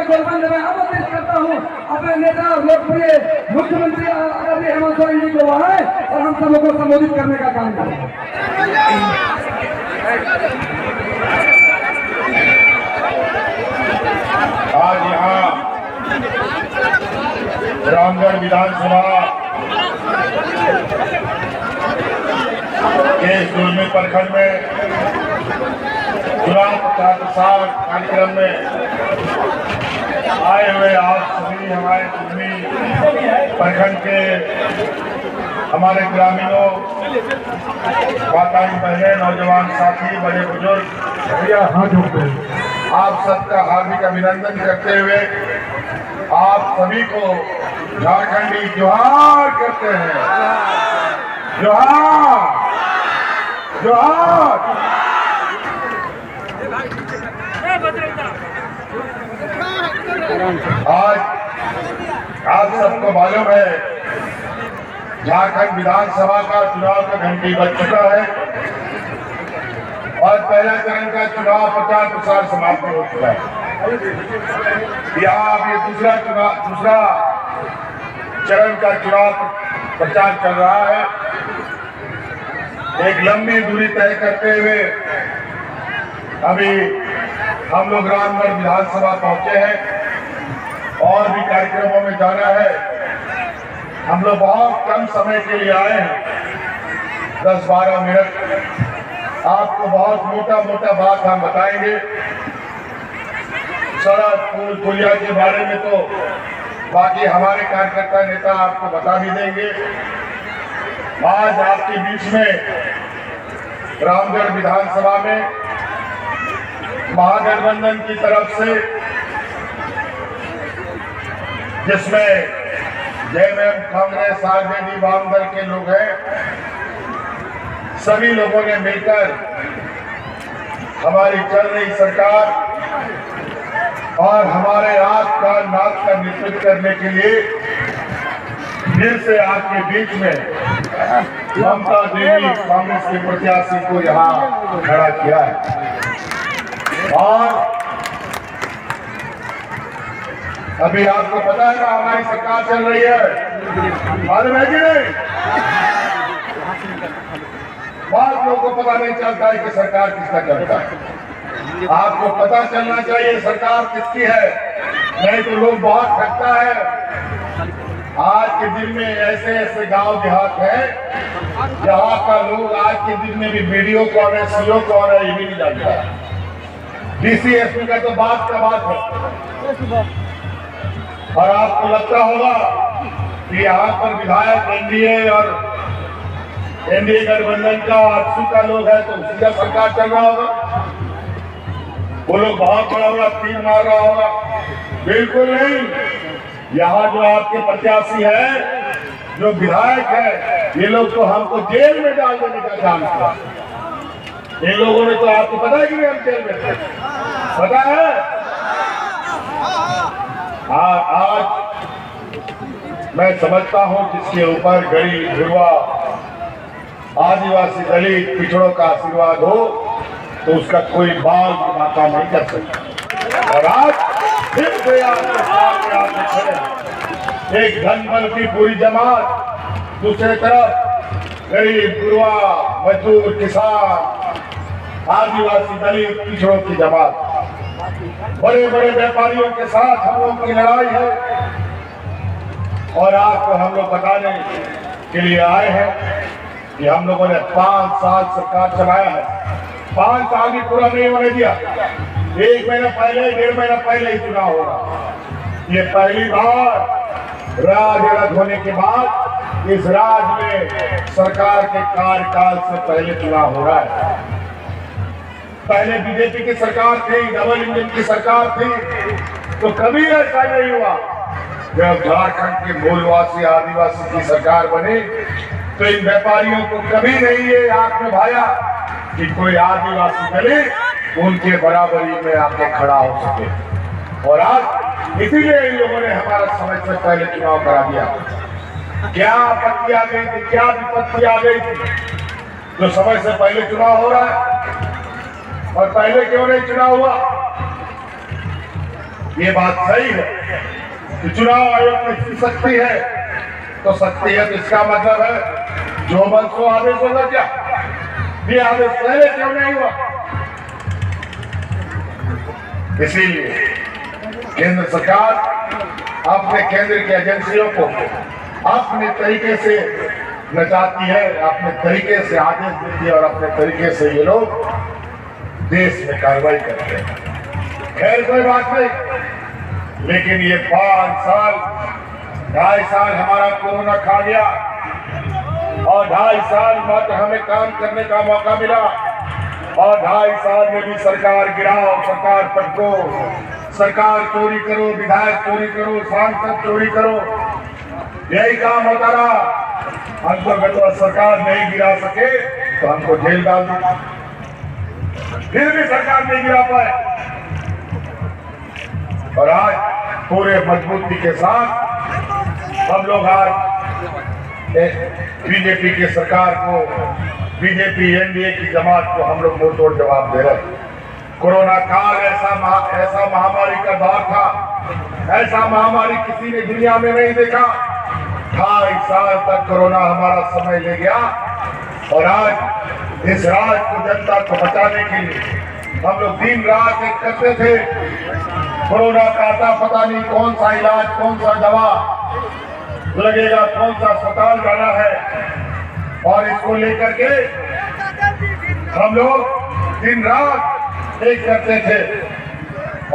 गोलबंद में आमंत्रित करता हूँ अपने नेता लोकप्रिय मुख्यमंत्री आदरणीय हेमंत सोरेन जी को वहाँ और हम सबों को संबोधित करने का काम करें। आज यहाँ रामगढ़ विधानसभा के सोलहवें प्रखंड में चुनाव प्रचार कार्यक्रम में आए हुए आप सभी हमारे प्रखंड के हमारे ग्रामीणों, माताएं, बहनें, नौजवान साथी, बड़े बुजुर्ग, भैया हाथ जोड़ते हैं, आप सबका हार्दिक अभिनंदन करते हुए आप सभी को झारखंडी जोहार करते हैं। जोहार जोहार। आज आप सबको मालूम है झारखंड विधानसभा का चुनाव का घंटी बज चुका है और पहला चरण का चुनाव प्रचार प्रसार समाप्त हो चुका है। यहाँ अब ये दूसरा चरण का चुनाव प्रचार चल रहा है। एक लंबी दूरी तय करते हुए अभी हम लोग रामगढ़ विधानसभा पहुंचे हैं और भी कार्यक्रमों में जाना है। हम लोग बहुत कम समय के लिए आए हैं, 10-12 मिनट। आपको बहुत मोटा बात हम बताएंगे। सड़क, पुल, पुलिया के बारे में तो बाकी हमारे कार्यकर्ता नेता आपको बता भी देंगे। आज आपके बीच में रामगढ़ विधानसभा में महागठबंधन की तरफ से, जिसमें जेएमएम, कांग्रेस, आरजेडी, वाम दल के लोग हैं, सभी लोगों ने मिलकर हमारी चल रही सरकार और हमारे रात का नाथ का नेतृत्व करने के लिए फिर से आपके बीच में ममता देवी कांग्रेस के प्रत्याशी को यहाँ खड़ा किया है। और अभी आपको पता है ना हमारी सरकार चल रही है, मालूम है कि नहीं? बहुत लोगों को पता नहीं चलता है कि सरकार किसका चलता है। आपको पता चलना चाहिए सरकार किसकी है, नहीं तो लोग बहुत ठगता है। आज के दिन में ऐसे गांव देहात है जहाँ का लोग आज के दिन में भी वीडियो कौन है, सीओ कौन है, ये भी नहीं जानता। डीसीएसपी का तो बात का बात है। और आपको लगता होगा कि यहाँ पर विधायक एनडीए और एनडीए गठबंधन का 800 का लोग है तो उसी का सरकार चल रहा होगा। वो लोग बहुत बड़ा तीर मार रहा होगा। बिल्कुल नहीं। यहाँ जो आपके प्रत्याशी है, जो विधायक है, ये लोग तो हमको जेल में डाल देने का काम किया। इन लोगों ने तो आपको पता है कि हम जेल में थे, पता है? आज मैं समझता हूँ जिसके ऊपर गरीब, युवा, आदिवासी, दलित, पिछड़ों का आशीर्वाद हो तो उसका कोई बाल माता नहीं कर सकता। और आज फिर से आपके सामने एक धनबल की पूरी जमात, दूसरे तरफ गरीब, गुरुआ, मजदूर, किसान, आदिवासी, दलित, पिछड़ों की जमात, बड़े बड़े व्यापारियों के साथ हम लोगों की लड़ाई है। और आपको हम लोग बताने के लिए आए हैं कि हम लोगों ने 5 साल सरकार चलाया है। 5 साल भी पूरा नहीं होने दिया। 1 महीना पहले, 1.5 महीना पहले ही चुनाव होगा। ये पहली बार राज अलग होने के बाद इस राज्य में सरकार के कार्यकाल से पहले चुनाव हो रहा है। पहले बीजेपी की सरकार थी, डबल इंजन की सरकार थी, तो कभी ऐसा नहीं हुआ। जब झारखंड के मूलवासी आदिवासी की सरकार बनी तो इन व्यापारियों को कभी नहीं ये आंख में भाया कि कोई आदिवासी दलित उनके बराबरी में आके खड़ा हो सके। और आज इसीलिए इन लोगों ने हमारा समय से पहले चुनाव करा दिया। क्या आपत्ति आ गई थी, क्या विपत्ति आ गई थी जो समय से पहले चुनाव हो रहा है? और पहले क्यों नहीं चुनाव हुआ? ये बात सही है कि चुनाव आयोग में इतनी शक्ति है, तो शक्ति है तो इसका मतलब है जो मन सो आदेश होगा क्या? ये आदेश पहले क्यों नहीं हुआ? इसीलिए केंद्र सरकार अपने केंद्र की एजेंसियों को अपने तरीके से नचाती है, अपने तरीके से आदेश देती है और अपने तरीके से ये लोग देश में कार्रवाई करते हैं। खैर कोई बात नहीं, लेकिन ये 5 साल 2.5 साल हमारा कोरोना खा गया और 2.5 साल बाद हमें काम करने का मौका मिला और 2.5 साल में भी सरकार गिराओ, सरकार पटको, सरकार चोरी करो, विधायक चोरी करो, सांसद चोरी करो, यही काम होता रहा। अंतर्गत सरकार नहीं गिरा सके तो हमको जेल डाल दिया, फिर भी सरकार नहीं गिरा पाए। और आज पूरे मजबूती के साथ हम लोग आज बीजेपी की सरकार को, बीजेपी एनडीए की जमात को हम लोग मुंह तोड़ जवाब दे रहे हैं। कोरोना काल ऐसा महामारी का दौर था, ऐसा महामारी किसी ने दुनिया में नहीं देखा। 2.5 साल तक कोरोना हमारा समय ले गया और आज इस राज को, जनता को बचाने के लिए हम लोग दिन रात एक करते थे। कोरोना का आता पता नहीं कौन सा इलाज, कौन सा दवा लगेगा, कौन सा अस्पताल जाना है, और इसको लेकर के हम लोग दिन रात एक करते थे।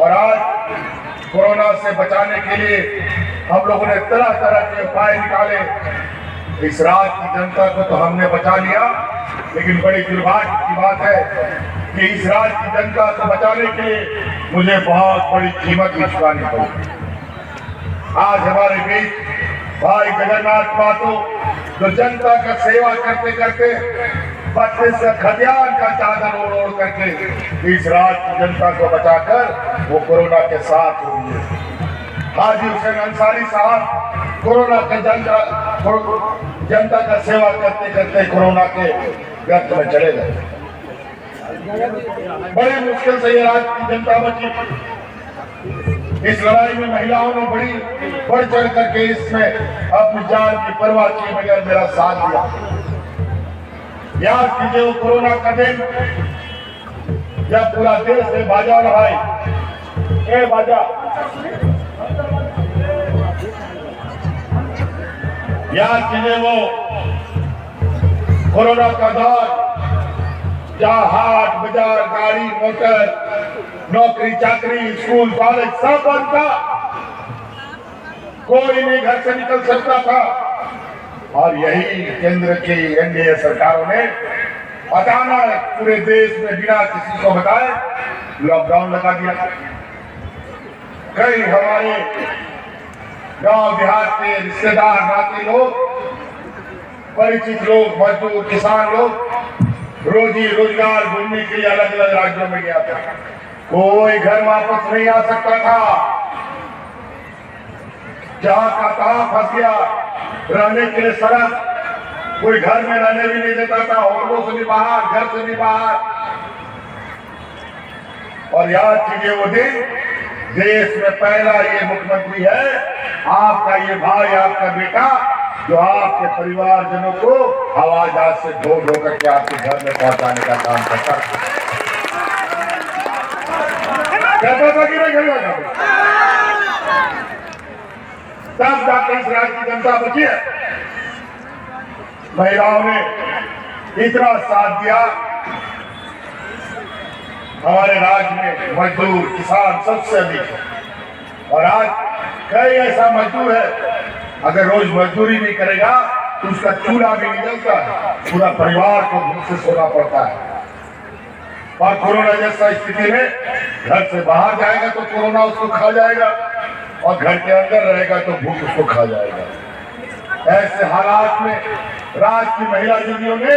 और आज कोरोना से बचाने के लिए हम लोगों ने तरह तरह के उपाय निकाले। इस राज्य की जनता को तो हमने बचा लिया, लेकिन बड़ी दुर्भाग्य की बात है कि इस राज्य की जनता को बचाने के लिए मुझे बहुत बड़ी कीमत भी चुकानी पड़ी। आज हमारे बीच भाई जगन्नाथ महतो, जो जनता का सेवा करते करते 32 का खदियान का चादर ओढ़ करके इस राज्य की जनता को बचाकर वो कोरोना के साथ हुई है। हाजी हुसैन अंसारी साहब कोरोना के जनता का सेवा करते करते कोरोना के गर्त में चले गए। बड़ी मुश्किल से ये राज्य की जनता बची। इस लड़ाई में महिलाओं ने बड़ी बढ़ चढ़ करके इसमें अपनी जान की परवाह किए बगैर मेरा साथ दिया। याद कीजिए वो कोरोना का दिन जब पूरा देश में बाजा रहा, बाजा याद कीजिए वो कोरोना का दौर जहाँ हाट बाजार, गाड़ी मोटर, नौकरी चाकरी, स्कूल कॉलेज सब बंद था, कोई नहीं घर से निकल सकता था। और यही केंद्र की एनडीए सरकारों ने अचानक पूरे देश में बिना किसी को बताए लॉकडाउन लगा दिया। कई हमारे गांव देहात के रिश्तेदार, नाते लोग, परिचित लोग, मजदूर, किसान लोग रोजी रोजगार ढूंढने के लिए अलग अलग राज्यों में गया था। कोई घर वापस नहीं आ सकता था, जहां का तहां फंस गया। रहने के लिए सड़क, कोई घर में रहने भी नहीं देता था, होटलों से भी बाहर, घर से भी बाहर। और याद कीजिए वो दिन, देश में पहला ये मुख्यमंत्री है आपका, ये भाई, आपका बेटा, जो आपके परिवारजनों को हवाई जहाज से ढो करके आपके घर में पहुंचाने का काम करता था। कि नहीं करता? तब जाकर इस राज्य की जनता बची है। महिलाओं ने इतना साथ दिया। हमारे राज्य में मजदूर, किसान सबसे अधिक है। और आज कई ऐसा मजदूर है, अगर रोज मजदूरी नहीं करेगा तो उसका चूल्हा भी नहीं जलता है, पूरा परिवार को भूख से सोना पड़ता है। और कोरोना जैसा स्थिति में घर से बाहर जाएगा तो कोरोना उसको खा जाएगा, और घर के अंदर रहेगा तो भूख उसको खा जाएगा। ऐसे हालात में राज्य की महिला दीदियों ने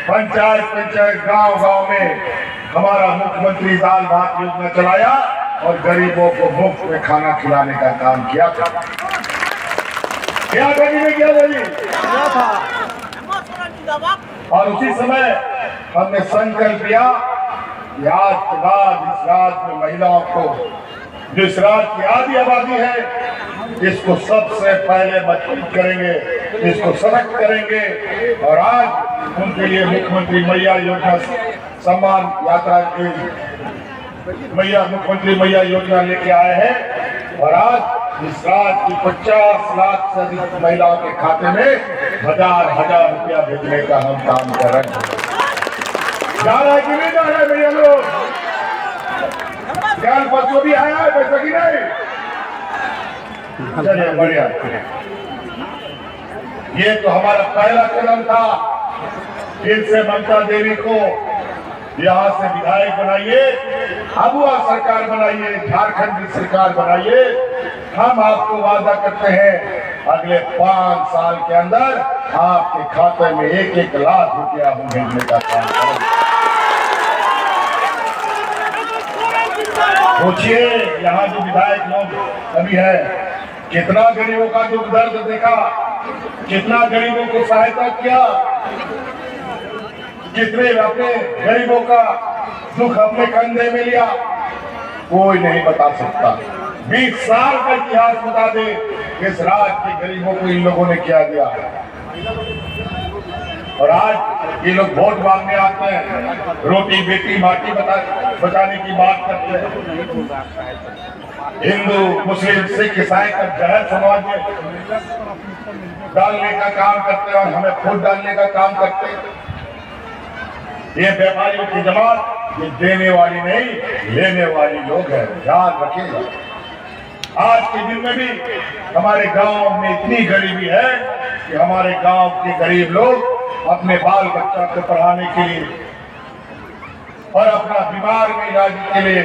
पंचायत गांव में हमारा मुख्यमंत्री दाल भात योजना चलाया और गरीबों को मुफ्त में खाना खिलाने का काम किया था। क्या था? और उसी समय हमने संकल्प लिया कि आज के बाद इस राज्य में महिलाओं को, जो इस राज्य की आधी आबादी है, इसको सबसे पहले मजबूत करेंगे, इसको सशक्त करेंगे। और आज उनके लिए मुख्यमंत्री मैया योजना सम्मान यात्रा की मुख्यमंत्री मैया योजना लेके आए हैं। और आज इस राज्य की 50 लाख से अधिक महिलाओं के खाते में हजार रुपया भेजने का हम काम कर रहे हैं। जा रहा है कि नहीं जा रहा है भैया लोग? कल परसों भी आया है पैसा की नहीं? चलिए बढ़िया। ये तो हमारा पहला कदम था। फिर से ममता देवी को यहाँ से विधायक बनाइए, अबुआ सरकार बनाइए, झारखंड की सरकार बनाइए। हम आपको वादा करते हैं अगले 5 साल के अंदर आपके खाते में 1-1 लाख रुपया हम भेजने का काम करेंगे। सोचिए यहाँ जो विधायक लोग अभी है, कितना गरीबों का दुख दर्द देखा, कितना गरीबों को सहायता किया, कितने अपने गरीबों का दुख अपने कंधे में लिया, कोई नहीं बता सकता। 20 साल का इतिहास बता दे इस राज्य के गरीबों को इन लोगों ने क्या दिया। और आज ये लोग वोट मांगने आते हैं, रोटी बेटी माटी बचाने की बात करते हैं। हिंदू मुस्लिम सिख ईसाई का जहर समाज में डालने का काम करते हैं और हमें खुद डालने का काम करते हैं। ये व्यापारियों की जमात ये देने वाली नहीं, लेने वाली लोग हैं, ध्यान रखिएगा। आज के दिन में भी हमारे गांव में इतनी गरीबी है कि हमारे गांव के गरीब लोग अपने बाल बच्चा को पढ़ाने के लिए और अपना बीमार में इलाज के लिए,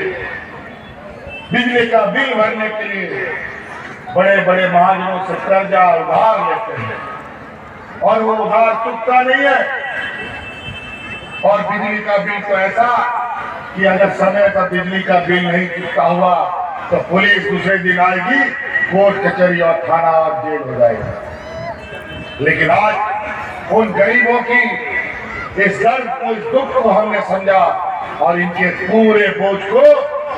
बिजली का बिल भरने के लिए बड़े बड़े महाजनों से कर्जा उधार लेते हैं और वो उधार चुकता नहीं है। और बिजली का बिल तो ऐसा कि अगर समय पर बिजली का बिल नहीं चुकता हुआ तो पुलिस दूसरे दिन आएगी, कोर्ट कचहरी और थाना और जेल हो जाएगा। लेकिन आज उन गरीबों की इस दर्द को, इस दुख को हमने समझा और इनके पूरे बोझ को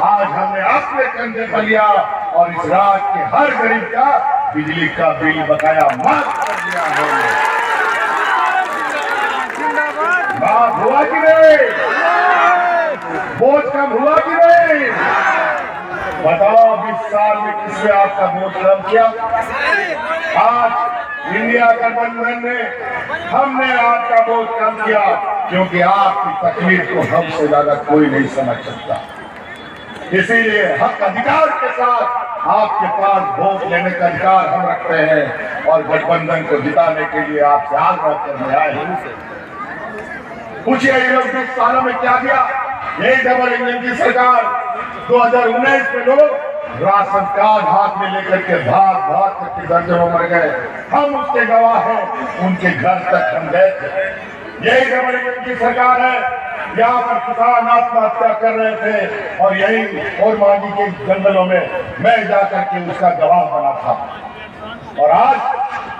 आज हमने अपने कंधे पर लिया और इस राज्य के हर गरीब का बिजली का बिल बकाया माफ कर दिया है। माफ हुआ कि नहीं? बोझ कम हुआ कि नहीं? बताओ 20 साल में किसने आपका बोझ कम किया? आज इंडिया गठबंधन ने हमने आपका बोझ कम किया, क्योंकि आपकी तकलीफ को हमसे ज्यादा कोई नहीं समझ सकता। इसीलिए हक अधिकार के साथ आपके पास वोट लेने का अधिकार हम रखते हैं और गठबंधन को जिताने के लिए आपसे आग्रह करने आए। पूछिए ये लोग 20 सालों में क्या दिया? यही डबल इंजन की सरकार 2019 में लोग राशन कार्ड हाथ में लेकर के भाग करके दर्जनों मर गए। हम उसके गवाह हैं, उनके घर तक हम गए थे। यही डबल इंजन की सरकार है, यहाँ पर किसान आत्महत्या कर रहे थे और यही और मांगी के जंगलों में मैं जाकर के उसका गवाह बना था। और आज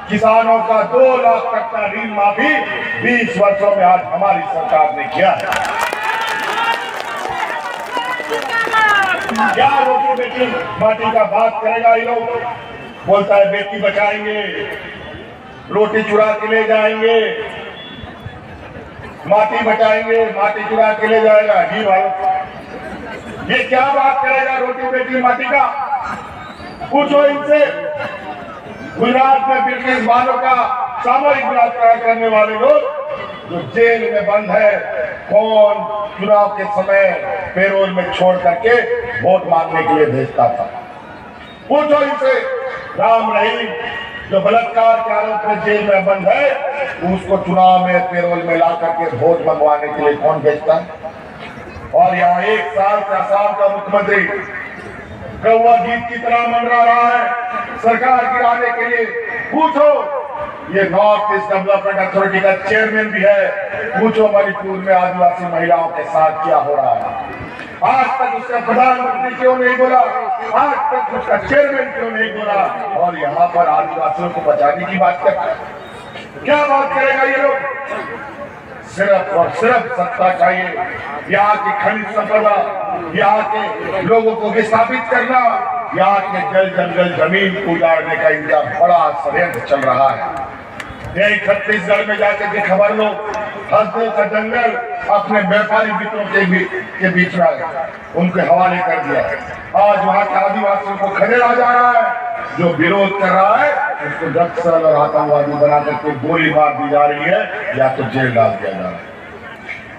किसानों का 2 लाख तक का ऋण माफी 20 वर्षों में आज हमारी सरकार ने किया है। क्या रोटी बेटी माटी का बात करेगा ये लोग? बोलता है बेटी बचाएंगे, रोटी चुरा के ले जाएंगे, माटी बचाएंगे, माटी चुरा के ले जाएगा। जी भाई, ये क्या बात करेगा रोटी बेटी माटी का? पूछो इनसे। गुजरात में ब्रिटिश बालों का सामूहिक बलात्कार करने वाले लोग जो जेल में बंद है, कौन चुनाव के समय पैरोल में छोड़ करके वोट मांगने के लिए भेजता था? पूछो इनसे। राम रहीम जो बलात्कार के आरोप में जेल में बंद है, उसको चुनाव में पैरोल में ला करके वोट मंगवाने के लिए कौन भेजता है? और यहाँ 1 साल से असम का मुख्यमंत्री कौवा गीत की तरह मंडरा रहा है सरकार गिराने के लिए। पूछो, ये नॉर्थ ईस्ट डेवलपमेंट अथॉरिटी का चेयरमैन भी है, पूछो मणिपुर में आदिवासी महिलाओं के साथ क्या हो रहा है। आज तक उसका प्रधानमंत्री क्यों नहीं बोला? आज तक उसका चेयरमैन क्यों नहीं बोला? और यहाँ पर आदिवासियों को बचाने की बात करता है। क्या बात करेगा ये लोग? सिर्फ और सिर्फ सत्ता चाहिए। यहाँ की खनिज संपदा, यहाँ के लोगों को विस्थापित करना, यहाँ के जल जंगल जमीन को उजाड़ने का इनका बड़ा षड्यंत्र चल रहा है। यही छत्तीसगढ़ में जाके की खबर लो, हंसदो का जंगल अपने व्यापारी मित्रों के बीच में उनके हवाले कर दिया। आज वहाँ के आदिवासियों को खदेड़ा जा रहा है। जो विरोध कर रहा है उसको नक्सल और आतंकवादी बना करके गोली मार दी जा रही है या तो जेल डाल दिया जा रहा है।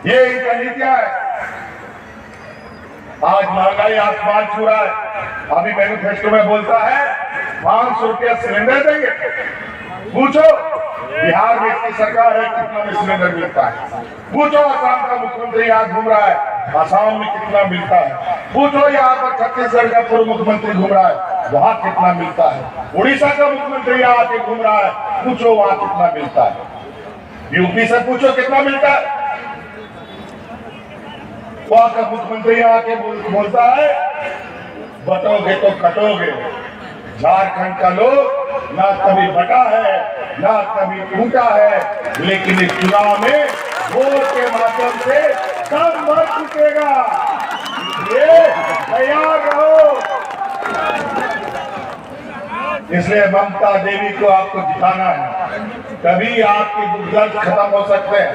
ये इनका नीतियां है। आज महंगाई आसमान छू रहा है। अभी मैनिफेस्टो में बोलता है 500 रुपया सिलेंडर देंगे। पूछो बिहार में इसकी सरकार है, कितना में सिलेंडर मिलता है? पूछो असम का मुख्यमंत्री यहाँ घूम रहा है, असम में कितना मिलता है? पूछो यहाँ पर छत्तीसगढ़ का पूर्व मुख्यमंत्री घूम रहा है, वहाँ कितना मिलता है? उड़ीसा का मुख्यमंत्री यहाँ आके घूम रहा है, पूछो वहाँ कितना मिलता है? यूपी से पूछो कितना मिलता है? वहाँ का मुख्यमंत्री यहाँ आके बोलता है बटोगे तो कटोगे। झारखंड का लोग ना कभी बटा है ना कभी टूटा है, लेकिन इस चुनाव में वोट के माध्यम से दम भर चुकेगा। ये तैयार रहो। इसलिए ममता देवी को आपको जिताना है, तभी आपके दुख दर्द खत्म हो सकते हैं।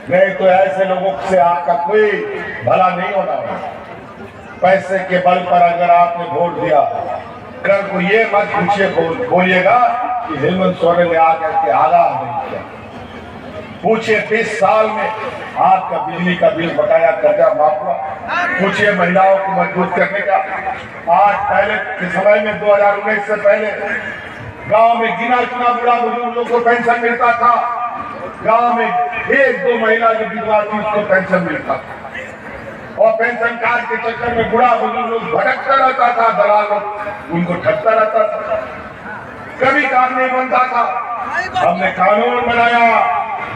नहीं तो ऐसे लोगों से आपका कोई भला नहीं होना। पैसे के बल पर अगर आपने वोट दिया, कल को ये मत पूछिए बोलिएगा कि हेमंत सोरेन ने आकर के आगा नहीं किया। पूछिए 20 साल में आपका बिजली का बिल बकाया, कर्जा माफ हुआ? पूछिए महिलाओं को मजबूत करने का। आज पहले के समय में 2019 से पहले गांव में गिना चुना बुढ़ा बुजुर्गों को पेंशन मिलता था। गांव में 1-2 महिला जो विधवा थी उसको पेंशन मिलता था, और पेंशन कार्ड के चक्कर में बुढ़ा बुजुर्ग लोग भटकता रहता था, दलाल लोग उनको ठगता रहता था, कभी काम नहीं बनता था। हमने कानून बनाया,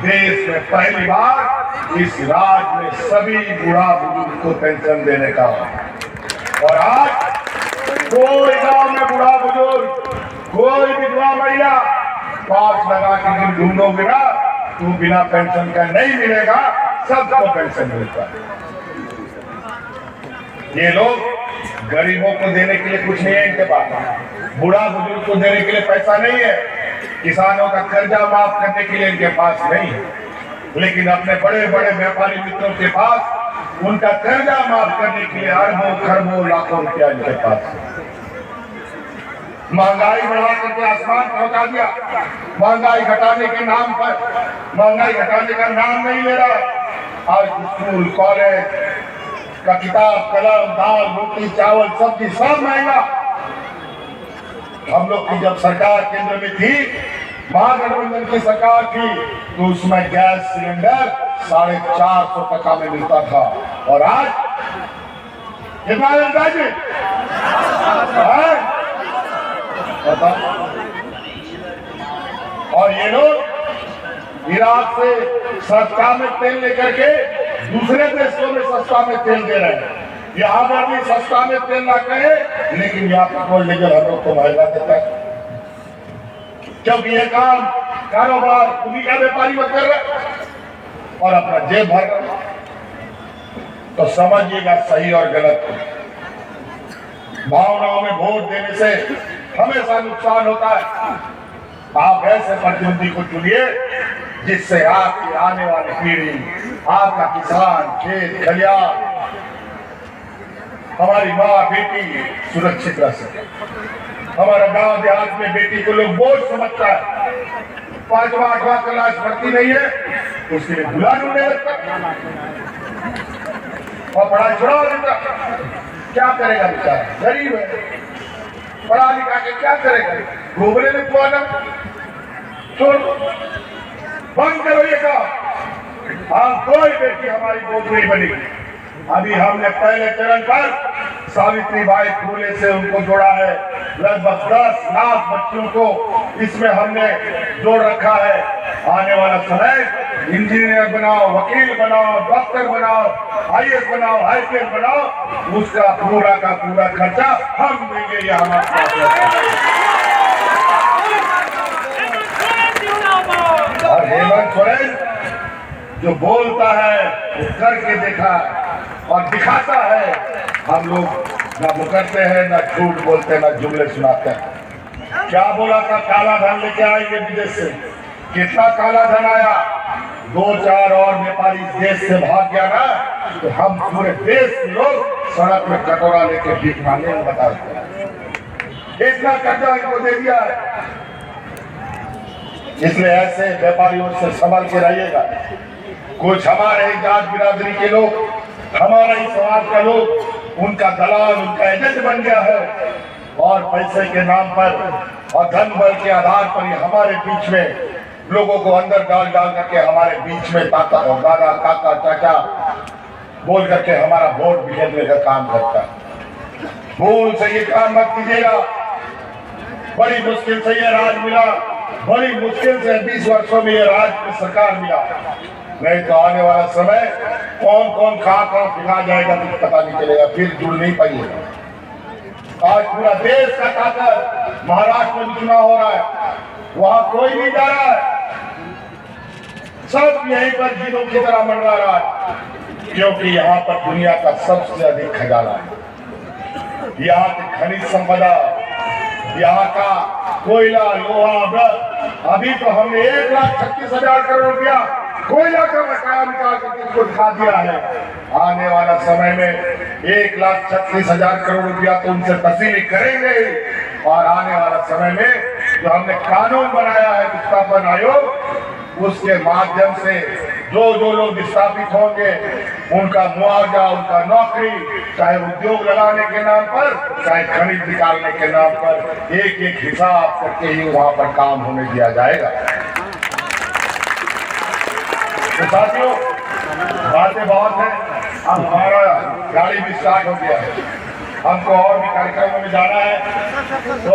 देश में पहली बार इस राज्य में सभी बुढ़ा बुजुर्ग को पेंशन देने का। और आज कोई गांव में बुढ़ा बुजुर्ग, कोई विधवा महिला पास लगा के ढूंढोगे ना तो बिना पेंशन का नहीं मिलेगा, सबको पेंशन मिलता है। ये लोग गरीबों को देने के लिए कुछ नहीं है इनके पास, बुढ़ा बुजुर्ग को देने के लिए पैसा नहीं है, किसानों का कर्जा माफ करने के लिए इनके पास नहीं है, लेकिन अपने बड़े बड़े व्यापारी मित्रों के पास उनका कर्जा माफ करने के लिए अरबों खरबों लाखों रुपया इनके पास। महंगाई बढ़ा करके आसमान पहुंचा दिया। महंगाई घटाने के नाम पर, महंगाई घटाने का नाम नहीं ले रहा। आज स्कूल कॉलेज का किताब कलम दाल रोटी चावल सब्जी सब महंगा। हम लोग की जब सरकार केंद्र में थी, महागठबंधन की सरकार थी, तो उसमें गैस सिलेंडर 450 टका में मिलता था, और आज कितना मिलता है जी? और ये लोग इराक से सस्ता में तेल लेकर के दूसरे देशों में सस्ता में तेल दे रहे हैं। यहाँ पर भी सस्ता में तेल ना कहे, लेकिन यहाँ पेट्रोल डीजल हम लोग को महंगा देता है, क्योंकि ये काम कारोबार उन्हीं का व्यापारी मत कर रहे और अपना जेब भर रहे। तो समझिएगा सही और गलत को। भावनाओं में वोट देने से हमेशा नुकसान होता है। आप ऐसे प्रतिनिधि को चुनिए जिससे आपकी आने वाली पीढ़ी, आपका किसान, खेत खलियान, हमारी माँ बेटी सुरक्षित रह सके। हमारा गांव देहात में बेटी को लोग बोझ समझता है, 5वां 8वां क्लास पढ़ती नहीं है उसके लिए भुला ढूंढने लगता और पढ़ाई छुड़ा देता। क्या करेगा बेचारा, गरीब है, पढ़ा लिखा के क्या करेगा? घूमने में खुआना छोड़, बंद करो ये काम। हम कोई बेटी हमारी बोझ नहीं बनेगी। अभी हमने पहले चरण पर सावित्रीबाई फुले से उनको जोड़ा है, लगभग 10 लाख बच्चों को इसमें हमने जोड़ रखा है। आने वाला समय इंजीनियर बनाओ, वकील बनाओ, डॉक्टर बनाओ, IAS बनाओ, IPS बनाओ, उसका पूरा का पूरा खर्चा हम देंगे। ये हमारा और हेमंत सोरेन जो बोलता है वो करके देखा और दिखाता है। हम लोग ना मुकरते हैं, ना झूठ बोलते हैं, ना जुमले सुनाते हैं। क्या बोला था, काला धन लेके आएंगे विदेश से। कितना काला धन आया, 2-4 और व्यापारी देश से भाग गया ना, तो हम पूरे देश के लोग सड़क में कटोरा लेके भीख मांगे बताते हैं। इतना कर्जा इनको दे दिया है। इसलिए ऐसे व्यापारियों से संभल के रहिएगा। कुछ हमारे जात बिरादरी के लोग, हमारा ही समाज का लोग उनका दलाल, उनका एजेंट बन गया है और पैसे के नाम पर और धन बल के आधार पर ही हमारे बीच में लोगों को अंदर डाल करके हमारे बीच में दादा काका चाचा बोल करके हमारा वोट बिखेरने का काम करता है। भूल से ये काम मत कीजिएगा। बड़ी मुश्किल से ये राज मिला, बड़ी मुश्किल से 20 वर्षों में ये राज की सरकार मिला। नहीं तो आने वाला समय कौन कौन कहाँ पिघा जाएगा तो पता नहीं चलेगा, फिर जुड़ नहीं पाइएगा। आज पूरा देश का ताकत महाराष्ट्र में चुनाव हो रहा है, वहां कोई नहीं जा रहा है, सब यहीं पर जीरों की तरह मंडरा रहा है, क्योंकि यहाँ पर दुनिया का सबसे अधिक खजाना है। यहाँ की खनिज संपदा, यहाँ का कोयला, लोहा, ब्रह्म। अभी तो हमने 1,36,000 करोड़ रुपया कोयला का बकाया निकाल करके इसको दिखा दिया है। आने वाला समय में 1,36,000 करोड़ रुपया तो उनसे वसूली करेंगे। और आने वाला समय में जो हमने कानून बनाया है विस्थापन आयोग, उसके माध्यम से जो लोग विस्थापित होंगे उनका मुआवजा, उनका नौकरी, चाहे उद्योग लगाने के नाम पर, चाहे खनिज निकालने के नाम पर, एक एक हिसाब करके ही वहां पर काम होने दिया जाएगा। तो साथियों, बातें बहुत हैं। अब हमारा गाड़ी भी स्टार्ट हो गया है, हमको और भी कार्यक्रमों में जाना है। तो